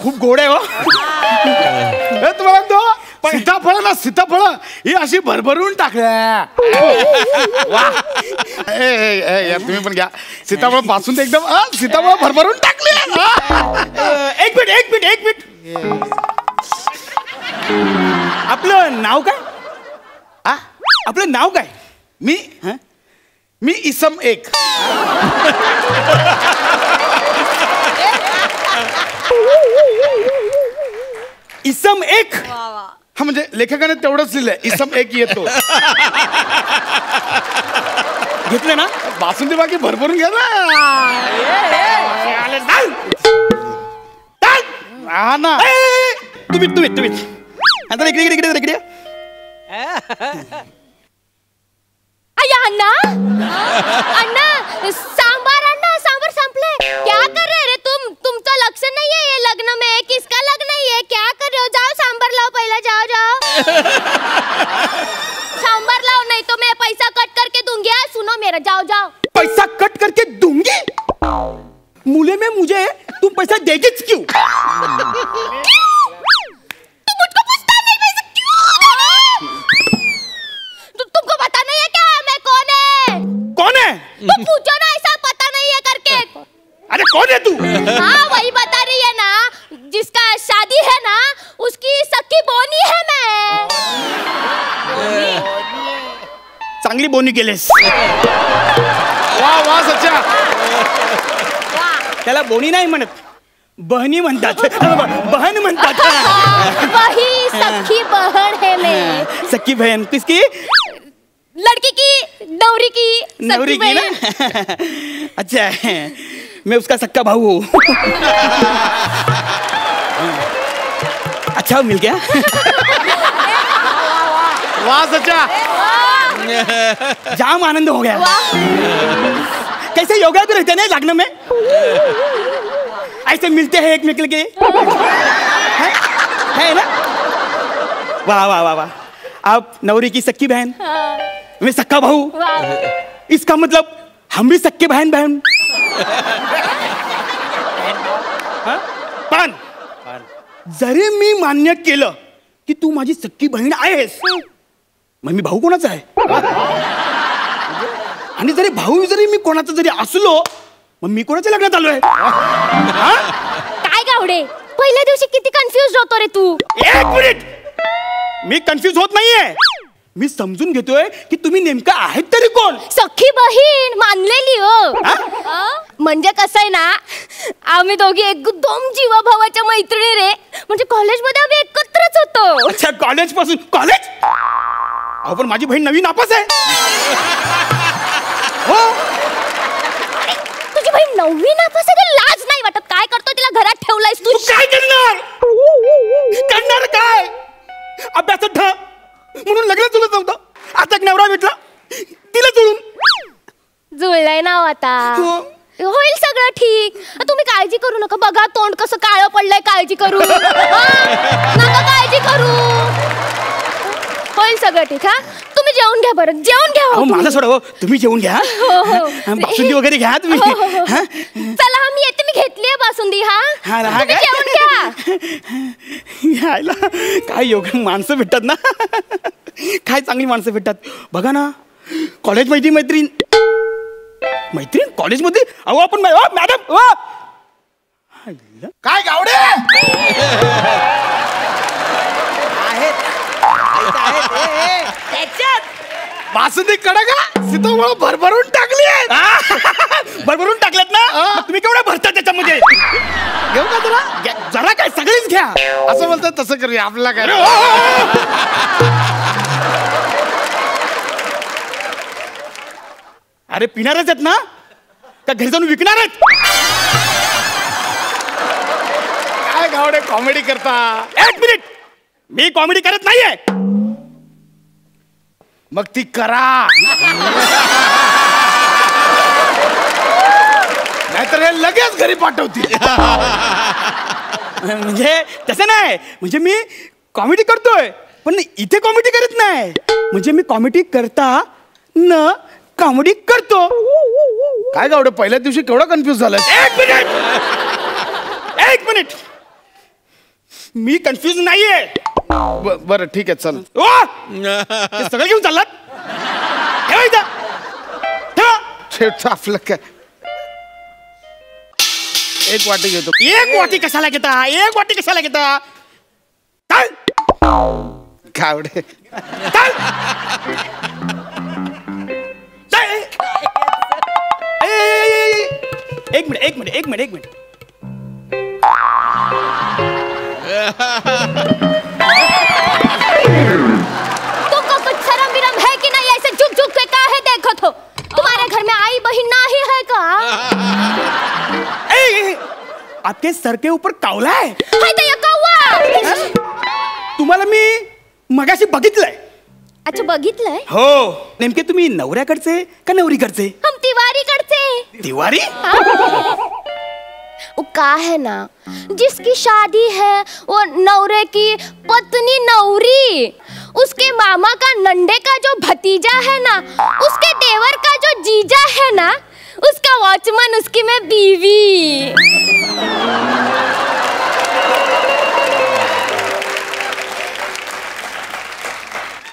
खूप गोड आहे हो. तुम्हाला सांगतो, सीताफळ ही अशी भरभरून टाकल्या. तुम्ही पण घ्या सीताफळ पासून एकदम सीताफळ भरभरून टाकले. एक मिनिट. आपलं नाव काय? आपलं नाव काय? मी इसम एक. इसम एक. हा म्हणजे लेखकाने तेवढंच लिहिलंय, इसम एक येतो. घेतलं ना बासुंदी बाकी भरभरून घ्या ना. हा ना. तुम्ही आता इकडे अन्ना सांबार संपले. क्या कर रहे रे तुमचं लक्ष नाहीये ये लग्न में? किसका लग्न है? क्या कर रहे हो? जाओ सांबार लाओ पहले. जाओ सांबार लाओ, नहीं तो मैं पैसा कट करके दूंगी. सुनो मेरा, जाओ. पैसा कट करके दूंगी? मूले में मुझे तुम पैसा देगीच क्यों? कोण है तू? हाँ वही बता रही है ना, जिसका शादी है ना उसकी सख्खी बोनी है मैं. चांगली बोनी केलेस. वा वा सच्चा. त्याला बोनी नाही म्हणत, बहनी म्हणतात. बहन म्हणतात. वही सख्खी बहन है मैं. सख्खी बहन किसकी? लड़की की, नवरी की, नवरी की ना. अच्छा है, मैं उसका सक्का भाऊ हूँ. अच्छा मिल गया. वाह सच्चा. जाम आनंद हो गया. कैसे योगा भी रहते हैं लगन में, ऐसे मिलते हैं एक मिल के. है ना. वाह वाह वाह वाह. आप नवरी की सक्की बहन, मैं सक्का भाऊ. इसका मतलब हम भी सक्के बहन बहन. पण जरी मी मान्य केलं की तू माझी सक्की बहीण आहेस, मग मी भाऊ कोणाचा आहे? आणि जरी भाऊ जरी मी कोणाचा जरी असलो, मग मी कोणाच्या लग्नात आलोय? काय गावडे, पहिल्या दिवशी किती कन्फ्युज होतो रे तू. एक मिनिट, मी कन्फ्युज होत नाहीये. मी समजून घेतोय की तुम्ही नेमका आहेत तरी कोण. सख्खी बहीण मानलेली हो. म्हणजे कसं आहे ना, आम्ही दोघी एकदम जीवाभावाच्या मैत्रिणी रे. म्हणजे कॉलेजमध्ये आम्ही एकत्रच होतो. अच्छा, कॉलेज पासून. कॉलेज? अहो पण माझी बहीण नवीन नापास आहे. हो. तुझी बहीण 9वी नापास आहे, लाज नाही वाटत? काय करतो तिला घरात ठेवलायस तू? काय करणार? करणार काय? अभ्यासात ठ म्हणून लग्न जुळत नव्हतं. आता एक नवरा भेटला, तिला जुळून जुळलंय ना आता. होईल सगळं ठीक. तुम्ही काळजी करू नका. बघा तोंड कसं काळं पडलंय. काळजी करू नका, काळजी करू. होईल सगळं ठीक. हा तुम्ही जेवून घ्या बरं. जेवून घ्या. माझा सोडा हो, तुम्ही जेवून घ्या. बासुंदी वगैरे घ्या तुम्ही. चला मी येते. मी घेतलीये बासुंदी. हा तुम्ही जेवून घ्या. काय योग माणसं भेटतात ना. काय चांगली माणसं भेटतात. बघा ना, कॉलेज मैत्री मैत्रीण मैत्रीण कॉलेजमध्ये. अहो आपण मॅडम. काय गावडे. बासुंदी कडक सीताफळ भरभरून टाकली. भरभरून टाकल्यात ना. तुम्ही केवढ्या भरता त्याच्यामध्ये? घेऊ का तुला? जरा काय सगळीच घ्या. असं बोलतात तसं करूया. आपल्याला काय. अरे पिणारच आहेत ना का घरी जाऊन विकणार आहेत? काय गावडे कॉमेडी करता. एक मिनिट, मी कॉमेडी करत नाहीये. मग ती करा. नाहीतर हे लगेच घरी पाठवतील. म्हणजे तसं नाही. म्हणजे मी कॉमेडी करतोय पण इथे कॉमेडी करत नाही. म्हणजे मी कॉमेडी करता न कॉमेडी करतो. काय गावडे पहिल्या दिवशी केवढा कन्फ्युज झाला. एक मिनिट, मी कन्फ्युज नाहीये. बरं ठीक आहे चल. सगळं घेऊन चाललात. ठेवायचं ठेवतो आपलं काय. एक वाटी घेतो. एक वाटी कशाला घेता? एक वाटी कशाला घेता? गावडे एक मिनिट एक मिनिट एक मिनिट एक मिनिट. तुमको कुछ शर्म विरम है कि नहीं? ऐसे झुक झुक के काहे देखो तो? तुम्हारे घर में आई बहन नहीं है का? आपके सर के ऊपर कावला है. हाय तो ये कौवा. तुम्हाला मी मगाशी बघितलंय. अच्छा बघितलंय. हो. नेमके तुम्ही नवऱ्याकडचे का नवरीकडचे? हम तिवारी करते. तिवारी? वो का है ना, जिसकी शादी है वो नवरे की पत्नी नवरी, उसके मामा का नंडे का जो भतीजा है ना, उसके देवर का जो जीजा है ना, उसका वॉचमैन, उसकी मैं बीवी.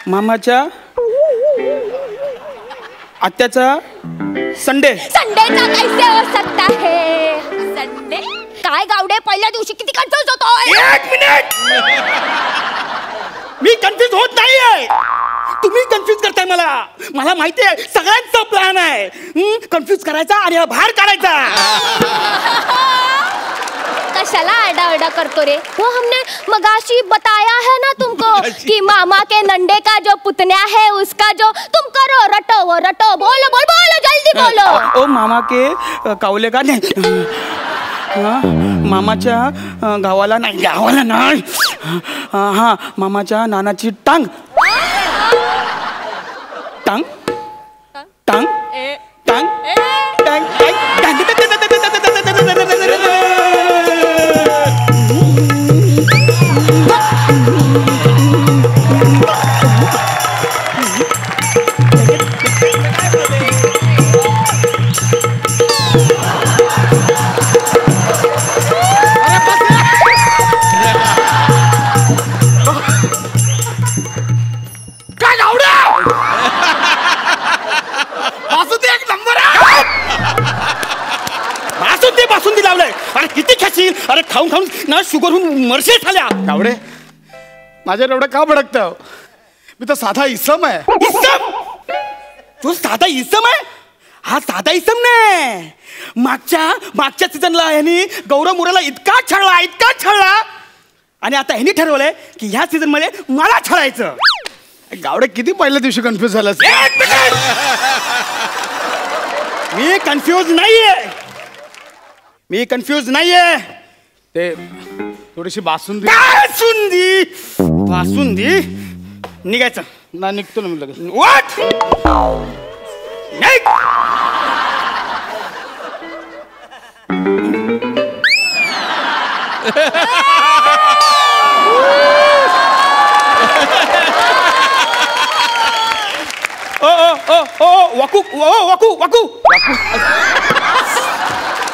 मामाच्या आत्याचा संडे. संडे का कैसे हो सकता है? नंदे काय गावडे पहिल्या दिवशी किती कन्फ्युज होतो. एक मिनिट, मी कन्फ्युज होत नाहीये, तुम्ही कन्फ्युज करताय मला. मला माहिती आहे सगळ्यांचा प्लॅन आहे कन्फ्युज करायचा आणि हा बाहेर काढायचा. कशाला आरडा करतो रे. वो हमने मगाशी बताया है ना तुमको कि मामा के नंदे का जो पुतन्या है उसका जो तुम करो रटो वो रटो. बोलो बोलो बोलो जल्दी बोलो. ओ मामा के कावले का नाही मामाच्या गावाला नाही हा मामाच्या नानाची टांग टांग टांग टांग टांग बासुंदी लावलंय. अरे किती खाशील. अरे खाऊन खाऊन ना शुगर होऊन मरशील झाल्या. गावडे माझ्या एवढं का भडकतं. मी तर साधा इसम आहे. इसम? तू साधा इसम आहे. हा साधा इसम नाही. मागच्या सीझनला यांनी गौरव मुराला इतका छळला आणि आता ह्यांनी ठरवलंय की ह्या सीझन मध्ये मला छळायचं. गावडे किती पहिल्या दिवशी कन्फ्युज झाला. मी कन्फ्यूज नाहीये. ते थोडीशी बासुंदी निघायचं ना. निघतो ना मी लगेच. What? निघ. वाकू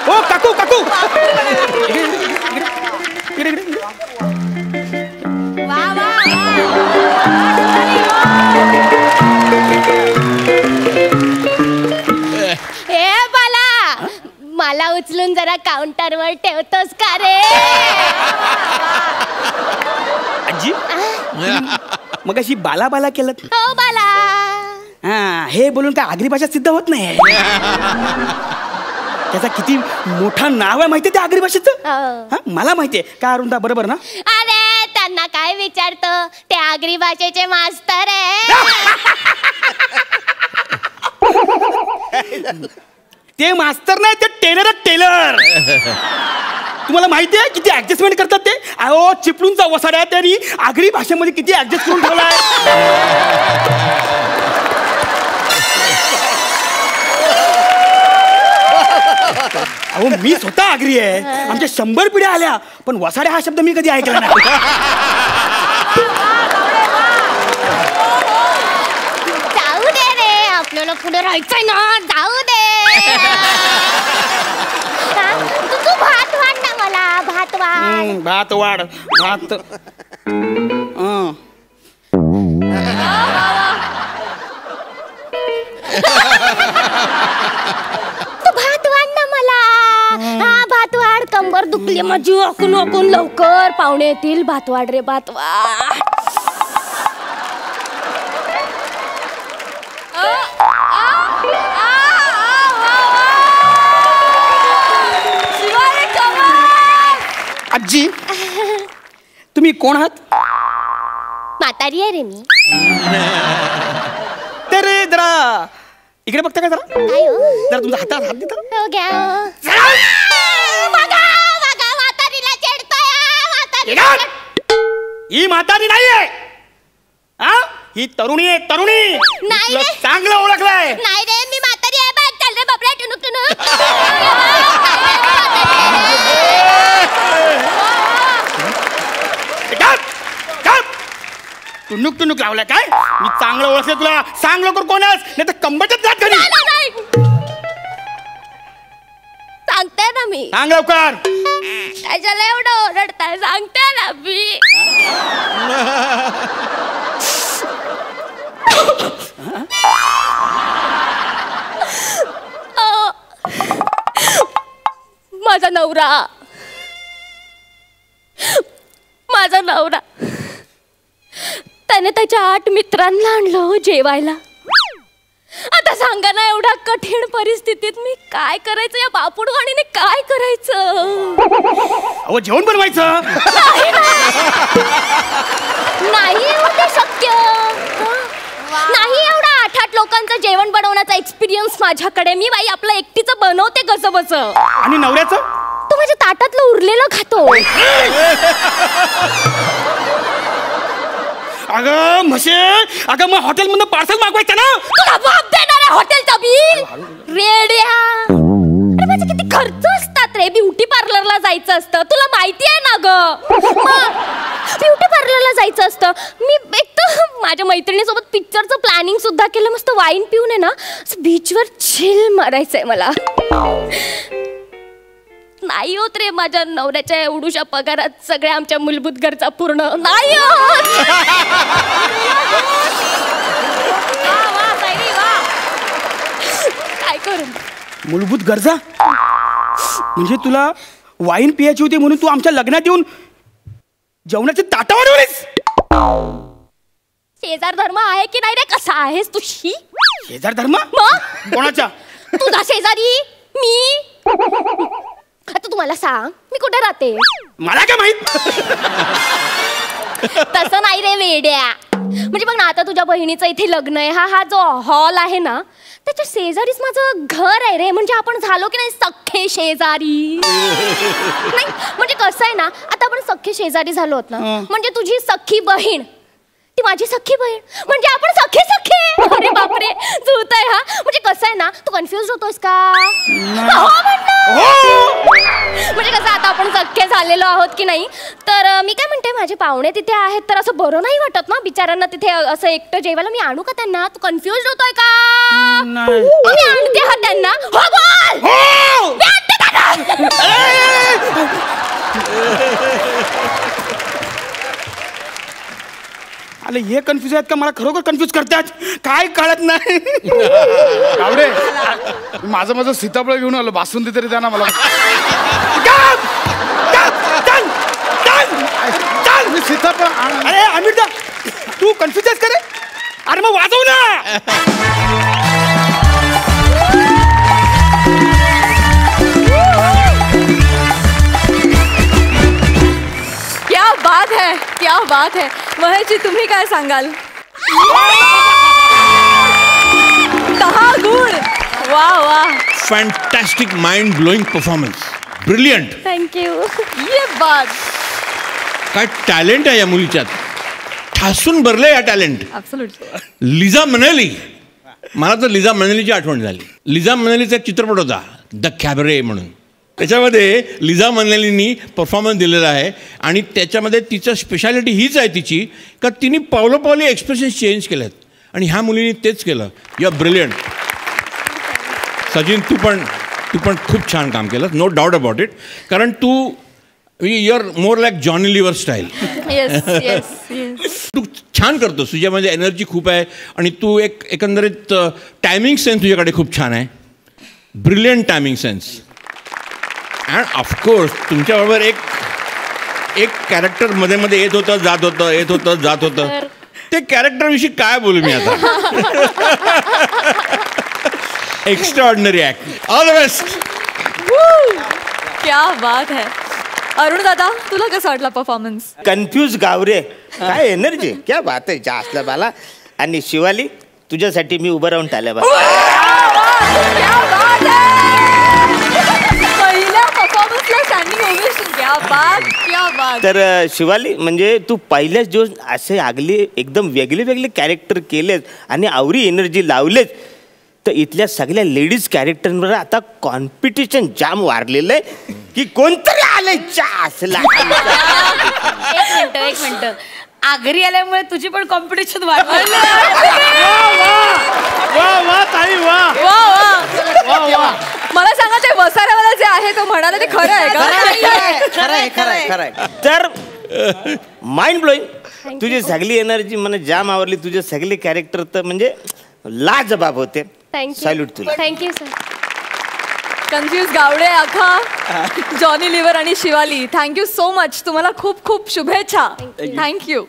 ओ काकू हे बाला मला उचलून जरा काउंटरवर ठेवतोस का रे. आजी मग अशी बाला केलं. हो बाला. हा हे बोलून काय आगरी भाषा सिद्ध होत नाही. त्याचा किती मोठा नाव आहे माहितीये त्या आगरी भाषेचं. मला माहितीये का अरुणदा बरोबर ना. अरे त्यांना काय विचारतो ते आगरी भाषेचे मास्तर आहे. ते मास्तर नाही ते टेलर. तुम्हाला माहिती आहे किती ऍडजस्टमेंट करतात ते. अहो चिपळूणचा वसाड्या त्यांनी आगरी भाषेमध्ये किती ऍडजस्ट करून ठेवलाय. अहो मी स्वतः आगरी आहे. आमच्या 100 पिढ्या आल्या पण वसाड्या हा शब्द मी कधी ऐकला नाही. जाऊ दे रे आपल्याला पुढे राहायचंय ना. जाऊ दे. तू भात वाढ ना मला. भात वाढ. भात वाढ. कंबर दुखली माझी. वाकून लवकर पाहुणे येतील. भात वाढ रे भात वाढ. आजी तुम्ही कोण आहात. म्हातारी आहे रे मी. तर जरा इकडे बघता का जरा. काय हो? जरा तुमचा हातात हात देता. हो घ्या. म्हातारीला चिडतोय. ही म्हातारी नाहीये. ही तरुणी आहे. नाही रे. चांगलं ओळखलंय. नाही रे मी म्हातारी आहे. बघ चल रे बाबरा टुनुक टुनुक लावलाय काय. मी चांगलं ओळखलं तुला. सांग लवकर कोण आहेस नाही तर कंबरच्यात जात घरी. सांगते ना मी. सांग लवकर. त्याच्याला एवढं ओरडताय. सांगते ना मी. माझा नवरा त्याने त्याच्या 8 मित्रांना आणलं जेवायला. आता सांगा ना, एवढ्या कठीण परिस्थितीत मी काय करायचं? या बापुडवाणीने काय करायचं? अहो जेवण बनवायचं. नाही होते शक्य. नाही एवढा 8 लोकांचं जेवण बनवण्याचा एक्सपिरियन्स माझ्याकडे. मी बाई आपलं एकटीचं बनवते कसं बस. आणि नवऱ्याचं? तू माझ्या ताटातलं उरलेलं खातो. अगं म्हशे, अगं मग हॉटेलमधून पार्सल मागवायचं ना. तुला बाप देणार आहे हॉटेलचा बिल? रेड्या, अरे माझे किती खर्च असतात रे. ब्युटी पार्लरला जायचं असतं, तुला माहिती आहे ना ग. ब्युटी पार्लरला जायचं असतं. मी एक तर माझ्या मैत्रिणीसोबत पिक्चरचं प्लॅनिंग सुद्धा केलं. मस्त वाईन पिऊन आहे ना बीचवर चिल मारायचंय मला. नाही होत रे माझ्या नवऱ्याच्या एवढूशा पगारात सगळ्या आमच्या मूलभूत गरजा पूर्ण नाही होत. काय करू? मूलभूत गरजा म्हणजे तुला वाईन पियाची होती म्हणून तू आमच्या लग्नात येऊन जेवणाचे ताटा वाढवलीस. शेजार धर्म आहे की नाही रे? कसा आहेस तुझी? शेजार धर्म कोणाचा? तुझा शेजारी मी. आता तुम्हाला सांग मी कुठे राहते? मला काय माहित. तसं नाही रे वेड्या. म्हणजे बघ ना, आता तुझ्या बहिणीचं इथे लग्न आहे. हा जो हॉल आहे ना, त्याच्या शेजारीच माझं घर आहे रे. म्हणजे आपण झालो की नाही सख्खे शेजारी. नाही म्हणजे कसं आहे ना, आता आपण सख्खे शेजारी झालो होत ना, म्हणजे तुझी सख्खी बहीण ती माझी सख्खी बहीण, म्हणजे आपण सख्खे सख्खे. अरे बापरे जुळतंय. हा म्हणजे कसं आहे ना, तू कन्फ्युज होतोस का? म्हणजे कसं आता आपण सख्खे झालेलो आहोत की नाही. तर मी काय म्हणते, माझे पाहुणे तिथे आहेत तर असं बरं नाही वाटत ना बिचारांना तिथे असं एकटं जेवायला. मी आणू का त्यांना? तू कन्फ्युज होतोय का? मी आणते हा त्यांना. हो बोल. मी आणते त्यांना. अरे हे कन्फ्युज आहेत का? मला खरोखर कन्फ्युज करतात. काय कळत नाही. आवडे माझं सीताफळ घेऊन आलो. बासुंदी तरी द्या ना मला. सीताफळ. अरे अमित तू कन्फ्युज आहेस का रे? अरे मग वाजव ना. क्या बात है, क्या बात है. महेशजी तुम्ही काय सांगाल? 10 गुण. वा वा. Fantastic mind blowing performance. Brilliant. Thank you. ये बात. काय टॅलेंट आहे या मुलीच्यात. ठासून भरले या टॅलेंट. ॲब्सोल्युटली. लिझा मनाली. मला तर लिझा मनालीची आठवण झाली. लिझा मनालीचा एक चित्रपट होता द कॅबरे म्हणून. त्याच्यामध्ये लिझा मनालीनी परफॉर्मन्स दिलेला आहे आणि त्याच्यामध्ये तिचं स्पेशालिटी हीच आहे तिची का तिने पावलोपावली एक्सप्रेशन चेंज केले आहेत आणि ह्या मुलीने तेच केलं. You are brilliant. सचिन तू पण खूप छान काम केलं. No doubt about it. कारण तू you are more like Johnny Lever style. तू छान करतो. तुझ्यामध्ये एनर्जी खूप आहे आणि तू एकंदरीत टायमिंग सेन्स तुझ्याकडे खूप छान आहे. Brilliant timing sense. And of course तुमच्याबरोबर एक कॅरेक्टर मध्ये मध्ये येत होतं जात होतं. ते कॅरेक्टरविषयी काय बोलू मी आता. Extraordinary act. All the best. क्या बात है. अरुण दादा तुला कसा वाटला परफॉर्मन्स? कन्फ्यूज गावरे. काय एनर्जी. क्या बात आहे. जास्त बाला. आणि शिवाली तुझ्यासाठी मी उभं राहून टाळ्या बा. तर शिवाली म्हणजे तू पहिल्याच दिवस असे आगली एकदम वेगळे कॅरेक्टर केलेत आणि आवरी एनर्जी लावलेत. तर इथल्या सगळ्या लेडीज कॅरेक्टरवर आता कॉम्पिटिशन जाम वाढलेलं आहे की कोणतरी आलंय असला. एक मिनिट आगरी आल्यामुळे तुझी पण कॉम्पिटिशन वाढली. मला सांगा ते वसाऱ्यावाला जे आहे तो म्हणाला ते खरं आहे का? खरंय. तर माइंड ब्लोईंग. तुझी सगळी एनर्जी मला जाम आवडली. तुझे सगळे कॅरेक्टर तर म्हणजे लाजबाब होते. थँक्यू. सॅल्यूट तुला. Thank you sir. कन्फ्यूज गावडे, आखा, जॉनी लिव्हर आणि शिवाली, थँक्यू सो मच. तुम्हाला खूप खूप शुभेच्छा. थँक्यू.